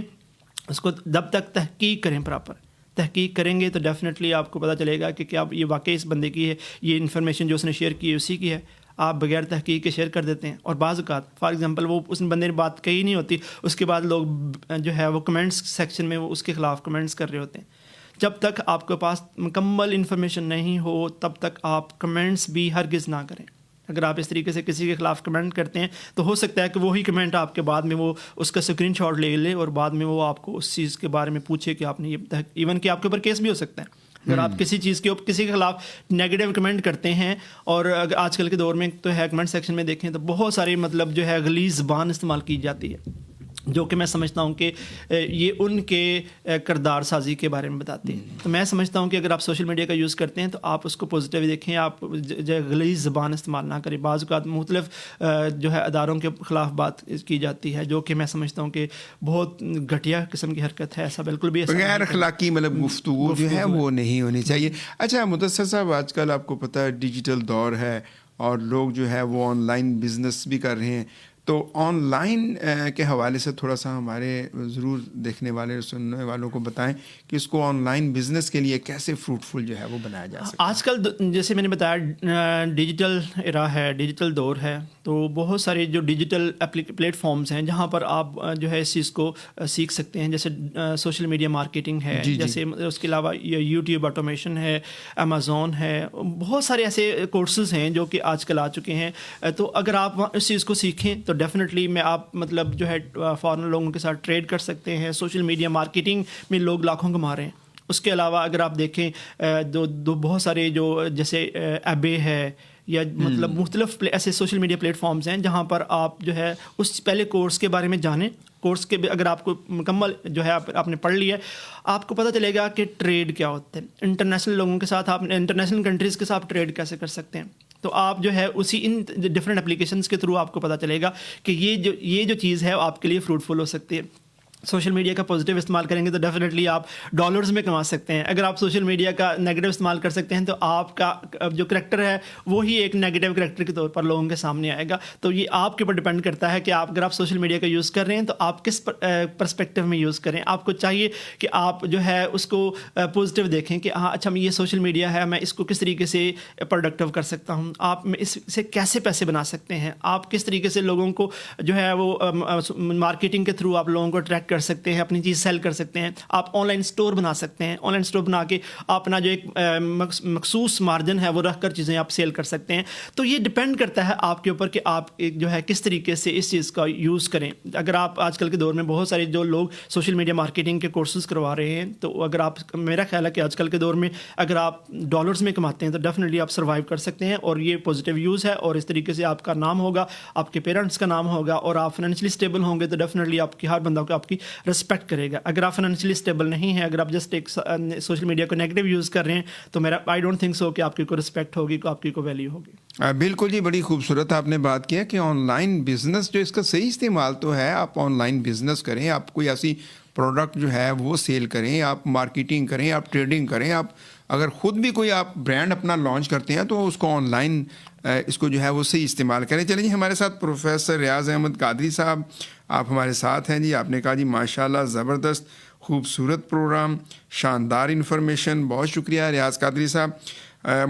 اس کو جب تک تحقیق کریں, پراپر تحقیق کریں گے تو ڈیفینیٹلی آپ کو پتہ چلے گا کہ کیا یہ واقعی اس بندے کی ہے, یہ انفارمیشن جو اس نے شیئر کی ہے اسی کی ہے. آپ بغیر تحقیق کے شیئر کر دیتے ہیں. اور بعض اوقات فار ایگزامپل وہ اس بندے نے بات کہی نہیں ہوتی, اس کے بعد لوگ جو ہے وہ کمنٹس سیکشن میں وہ اس کے خلاف کمنٹس کر رہے ہوتے ہیں. جب تک آپ کے پاس مکمل انفارمیشن نہیں ہو تب تک آپ کمنٹس بھی ہرگز نہ کریں. اگر آپ اس طریقے سے کسی کے خلاف کمنٹ کرتے ہیں تو ہو سکتا ہے کہ وہی کمنٹ آپ کے بعد میں وہ اس کا اسکرین شاٹ لے لے اور بعد میں وہ آپ کو اس چیز کے بارے میں پوچھے کہ آپ نے یہ, ایون کہ آپ کے اوپر کیس بھی ہو سکتا ہے اگر آپ کسی چیز کے کسی کے خلاف نیگیٹو کمنٹ کرتے ہیں. اور آج کل کے دور میں تو ہے کمنٹ سیکشن میں دیکھیں تو بہت ساری مطلب جو ہے غلیظ زبان استعمال کی جاتی ہے, جو کہ میں سمجھتا ہوں کہ یہ ان کے کردار سازی کے بارے میں بتاتی ہے. تو میں سمجھتا ہوں کہ اگر آپ سوشل میڈیا کا یوز کرتے ہیں تو آپ اس کو پازیٹیو دیکھیں, آپ غلیظ زبان استعمال نہ کریں. بعض اوقات مختلف جو ہے اداروں کے خلاف بات کی جاتی ہے جو کہ میں سمجھتا ہوں کہ بہت گھٹیا قسم کی حرکت ہے. ایسا بالکل بھی غیر اخلاقی مطلب گفتگو جو ہے وہ نہیں ہونی چاہیے. اچھا مدثر صاحب, آج کل آپ کو پتہ ہے ڈیجیٹل دور ہے اور لوگ جو ہے وہ آن لائن بزنس بھی کر رہے ہیں. تو آن لائن کے حوالے سے تھوڑا سا ہمارے ضرور دیکھنے والے سننے والوں کو بتائیں کہ اس کو آن لائن بزنس کے لیے کیسے فروٹفل جو ہے وہ بنایا جا سکتا ہے. آج کل جیسے میں نے بتایا ڈیجیٹل ایرا ہے, ڈیجیٹل دور ہے. تو بہت سارے جو ڈیجیٹل پلیٹ فارمز ہیں جہاں پر آپ جو ہے اس چیز کو سیکھ سکتے ہیں. جیسے سوشل میڈیا مارکیٹنگ ہے, جیسے اس کے علاوہ یوٹیوب آٹومیشن ہے, امیزون ہے, بہت سارے ایسے کورسز ہیں جو کہ آج کل آ چکے ہیں. تو اگر آپ اس چیز کو سیکھیں تو ڈیفینیٹلی میں آپ مطلب جو ہے فارن لوگوں کے ساتھ ٹریڈ کر سکتے ہیں. سوشل میڈیا مارکیٹنگ میں لوگ لاکھوں کما رہے ہیں. اس کے علاوہ اگر آپ دیکھیں دو بہت سارے جو جیسے ایبے ہے یا مطلب مختلف ایسے سوشل میڈیا پلیٹ فارمز ہیں جہاں پر آپ جو ہے اس پہلے کورس کے بارے میں جانیں. کورس کے اگر آپ کو مکمل جو ہے آپ نے پڑھ لیا ہے, آپ کو پتہ چلے گا کہ ٹریڈ کیا ہوتا ہے. انٹرنیشنل لوگوں کے ساتھ آپ انٹرنیشنل کنٹریز کے ساتھ ٹریڈ کیسے کر سکتے ہیں. تو آپ جو ہے اسی ان ڈفرینٹ اپلیکیشنس کے تھرو آپ کو پتہ چلے گا کہ یہ جو چیز ہے آپ کے لیے فروٹفل ہو سکتی ہے. سوشل میڈیا کا پازیٹیو استعمال کریں گے تو ڈیفینیٹلی آپ ڈالرز میں کما سکتے ہیں. اگر آپ سوشل میڈیا کا نیگیٹو استعمال کر سکتے ہیں تو آپ کا جو کریکٹر ہے وہی ایک نیگیٹو کریکٹر کے طور پر لوگوں کے سامنے آئے گا. تو یہ آپ کے اوپر ڈپینڈ کرتا ہے کہ آپ اگر آپ سوشل میڈیا کا یوز کر رہے ہیں تو آپ کس پرسپیکٹیو میں یوز کریں. آپ کو چاہیے کہ آپ جو ہے اس کو پازیٹیو دیکھیں کہ ہاں اچھا یہ سوشل میڈیا ہے, میں اس کو کس طریقے سے پروڈکٹیو کر سکتا ہوں. آپ اس سے کیسے پیسے بنا سکتے ہیں. آپ کس طریقے سے لوگوں کو جو ہے وہ مارکیٹنگ کے تھرو آپ لوگوں کو اٹریکٹ کر سکتے ہیں, اپنی چیز سیل کر سکتے ہیں. آپ آن لائن اسٹور بنا سکتے ہیں. آن لائن اسٹور بنا کے اپنا جو ایک مخصوص مارجن ہے وہ رکھ کر چیزیں آپ سیل کر سکتے ہیں. تو یہ ڈپینڈ کرتا ہے آپ کے اوپر کہ آپ جو ہے کس طریقے سے اس چیز کا یوز کریں. اگر آپ آج کل کے دور میں بہت سارے جو لوگ سوشل میڈیا مارکیٹنگ کے کورسز کروا رہے ہیں, تو اگر آپ, میرا خیال ہے کہ آج کل کے دور میں اگر آپ ڈالرز میں کماتے ہیں تو ڈیفینیٹلی آپ سروائیو کر سکتے ہیں. اور یہ پازیٹیو یوز ہے اور اس طریقے سے آپ کا نام ہوگا, آپ کے پیرنٹس کا نام ہوگا اور آپ فائنینشلی اسٹیبل ہوں گے تو ڈیفینیٹلی آپ کی ہر بندہ کو آپ کی رسپیکٹ کرے گا. اگر آپ فائنینشلی اسٹیبل نہیں ہیں, اگر آپ جسٹ ایک سوشل میڈیا کو نیگیٹو یوز کر رہے ہیں تو میرا آئی ڈونٹ تھنک سو کہ آپ کی کوئی رسپیکٹ ہوگی, آپ کی کوئی ویلیو ہوگی. بالکل جی, بڑی خوبصورت آپ نے بات کیا کہ آن لائن بزنس جو اس کا صحیح استعمال تو ہے, آپ آن لائن بزنس کریں, آپ کوئی ایسی پروڈکٹ جو ہے وہ سیل کریں, آپ مارکیٹنگ کریں, آپ ٹریڈنگ کریں. آپ اگر خود بھی کوئی آپ برانڈ اپنا لانچ کرتے ہیں تو اس کو آن لائن اس کو جو ہے وہ صحیح استعمال کریں. چلیں جی, ہمارے ساتھ پروفیسر ریاض احمد قادری صاحب آپ ہمارے ساتھ ہیں جی. آپ نے کہا جی ماشاء اللہ زبردست خوبصورت پروگرام, شاندار انفارمیشن, بہت شکریہ ریاض قادری صاحب.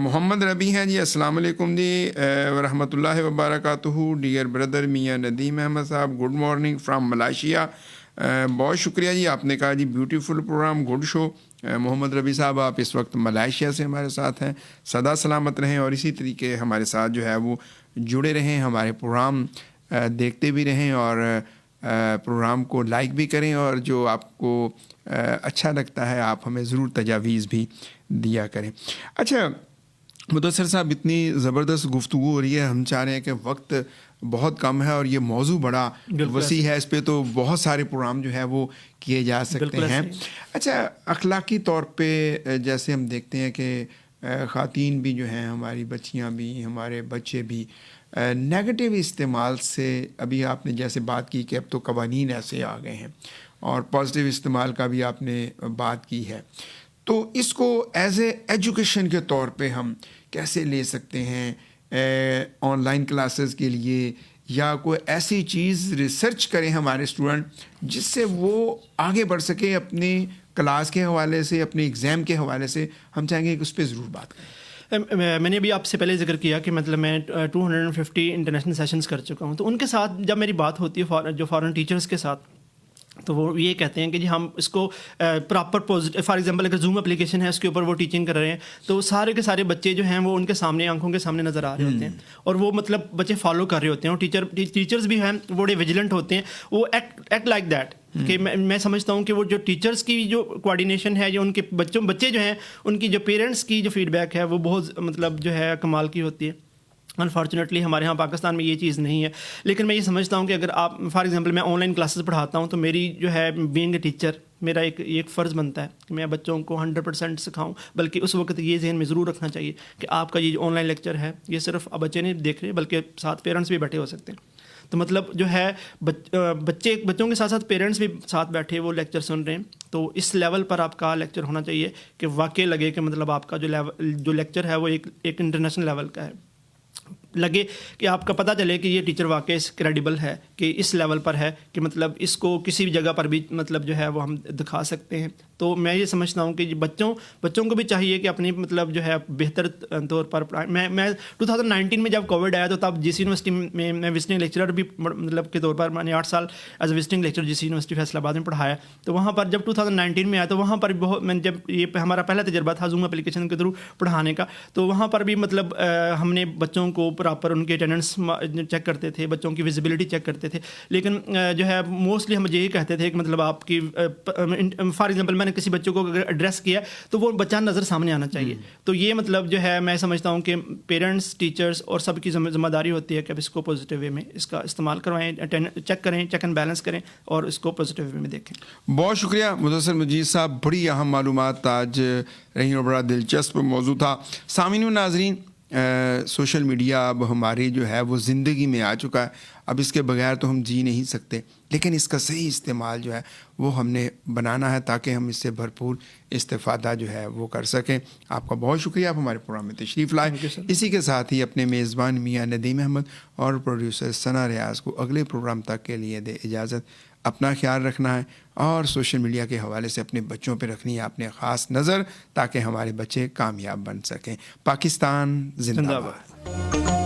محمد ربی ہیں جی, السلام علیکم جی ورحمۃ اللہ وبرکاتہ. ڈیئر بردر میاں ندیم احمد صاحب, گڈ مارننگ فرام ملائیشیا. بہت شکریہ جی, آپ نے کہا جی بیوٹیفل پروگرام, گڈ شو. محمد ربی صاحب آپ اس وقت ملائیشیا سے ہمارے ساتھ ہیں, سدا سلامت رہیں اور اسی طریقے ہمارے ساتھ جو ہے وہ جڑے رہیں, ہمارے پروگرام دیکھتے بھی رہیں اور پروگرام کو لائک بھی کریں اور جو آپ کو اچھا لگتا ہے آپ ہمیں ضرور تجاویز بھی دیا کریں. اچھا مدثر صاحب، اتنی زبردست گفتگو ہو رہی ہے، ہم چاہ رہے ہیں کہ وقت بہت کم ہے اور یہ موضوع بڑا وسیع ہے، اس پہ تو بہت سارے پروگرام جو ہے وہ کیے جا سکتے ہیں. اچھا اخلاقی طور پہ جیسے ہم دیکھتے ہیں کہ خواتین بھی جو ہیں، ہماری بچیاں بھی، ہمارے بچے بھی نیگیٹو استعمال سے، ابھی آپ نے جیسے بات کی کہ اب تو قوانین ایسے آ گئے ہیں، اور پازیٹیو استعمال کا بھی آپ نے بات کی ہے، تو اس کو ایز اے ایجوکیشن کے طور پہ ہم کیسے لے سکتے ہیں آن لائن کلاسز کے لیے، یا کوئی ایسی چیز ریسرچ کریں ہمارے اسٹوڈنٹ جس سے وہ آگے بڑھ سکے اپنی کلاس کے حوالے سے، اپنے ایگزام کے حوالے سے؟ ہم چاہیں گے کہ اس پہ ضرور بات کریں. میں نے ابھی آپ سے پہلے ذکر کیا کہ مطلب میں 250 انٹرنیشنل سیشنز کر چکا ہوں، تو ان کے ساتھ جب میری بات ہوتی ہے جو فارن ٹیچرز کے ساتھ، تو وہ یہ کہتے ہیں کہ جی ہم اس کو پراپر فار ایگزامپل اگر زوم اپلیکیشن ہے اس کے اوپر وہ ٹیچنگ کر رہے ہیں، تو سارے کے سارے بچے جو ہیں وہ ان کے سامنے، آنکھوں کے سامنے نظر آ رہے ہوتے ہیں، اور وہ مطلب بچے فالو کر رہے ہوتے ہیں، اور ٹیچرز بھی ہیں وہ بڑے ویجیلنٹ ہوتے ہیں، وہ ایکٹ لائک دیٹ کہ میں سمجھتا ہوں کہ وہ جو ٹیچرز کی جو کوآرڈینیشن ہے، جو ان کے بچے جو ہیں ان کی جو پیرنٹس کی جو فیڈ بیک ہے وہ بہت مطلب جو ہے کمال کی ہوتی ہے. انفارچونیٹلی ہمارے ہاں پاکستان میں یہ چیز نہیں ہے، لیکن میں یہ سمجھتا ہوں کہ اگر آپ فار ایگزامپل میں آن لائن کلاسز پڑھاتا ہوں، تو میری جو ہے بینگ اے ٹیچر میرا ایک فرض بنتا ہے کہ میں بچوں کو 100% سکھاؤں، بلکہ اس وقت یہ ذہن میں ضرور رکھنا چاہیے کہ آپ کا یہ جو آن لائن لیکچر ہے یہ صرف بچے نہیں دیکھ رہے بلکہ ساتھ پیرنٹس بھی بیٹھے ہو سکتے ہیں. تو مطلب جو ہے بچوں کے ساتھ ساتھ پیرنٹس بھی ساتھ بیٹھے وہ لیکچر سن رہے ہیں، تو اس لیول پر آپ کا لیکچر ہونا چاہیے کہ واقعی لگے کہ مطلب آپ کا جو لیکچر ہے وہ ایک انٹرنیشنل لیول کا ہے، لگے کہ آپ کا پتہ چلے کہ یہ ٹیچر واقعی کریڈیبل ہے، کہ اس لیول پر ہے کہ مطلب اس کو کسی بھی جگہ پر بھی مطلب جو ہے وہ ہم دکھا سکتے ہیں. تو میں یہ سمجھتا ہوں کہ بچوں کو بھی چاہیے کہ اپنی مطلب جو ہے بہتر طور پر پڑھائیں. میں 2019 میں جب کووڈ آیا تو تب جی سی یونیورسٹی میں وزٹنگ لیکچرر بھی مطلب کے طور پر میں نے 8 سال as a visiting lecture G C university Faisalabad میں پڑھایا. تو وہاں پر جب 2019 میں آیا تو وہاں پر میں جب یہ ہمارا پہلا تجربہ تھا زوم اپلیکیشن کے تھرو پڑھانے کا، تو وہاں پر بھی مطلب ہم نے بچوں کو پراپر ان کے اٹینڈنس چیک کرتے تھے، بچوں کی ویزیبلٹی چیک کرتے تھے، لیکن جو ہے موسٹلی ہم یہی کہتے تھے کہ مطلب آپ کی فار ایگزامپل میں نے کسی بچوں کو اگر ایڈریس کیا تو وہ بچہ نظر سامنے آنا چاہیے. تو یہ مطلب جو ہے میں سمجھتا ہوں کہ پیرنٹس، ٹیچرس اور سب کی ذمہ داری ہوتی ہے کہ اب اس کو پازیٹیو وے میں اس کا استعمال کروائیں، چیک کریں، چیک اینڈ بیلنس کریں اور اس کو پازیٹیو وے میں دیکھیں. بہت شکریہ مدثر مجید صاحب، بڑی اہم معلومات آج رہی اور بڑا دلچسپ موضوع تھا. سامعین و ناظرین، سوشل میڈیا اب ہماری جو ہے وہ زندگی میں آ چکا ہے، اب اس کے بغیر تو ہم جی نہیں سکتے، لیکن اس کا صحیح استعمال جو ہے وہ ہم نے بنانا ہے تاکہ ہم اس سے بھرپور استفادہ جو ہے وہ کر سکیں. آپ کا بہت شکریہ، آپ ہمارے پروگرام میں تشریف لائے. اسی کے ساتھ ہی اپنے میزبان میاں ندیم احمد اور پروڈیوسر ثنا ریاض کو اگلے پروگرام تک کے لیے دے اجازت. اپنا خیال رکھنا ہے اور سوشل میڈیا کے حوالے سے اپنے بچوں پہ رکھنی ہے اپنے خاص نظر تاکہ ہمارے بچے کامیاب بن سکیں. پاکستان زندہ باد.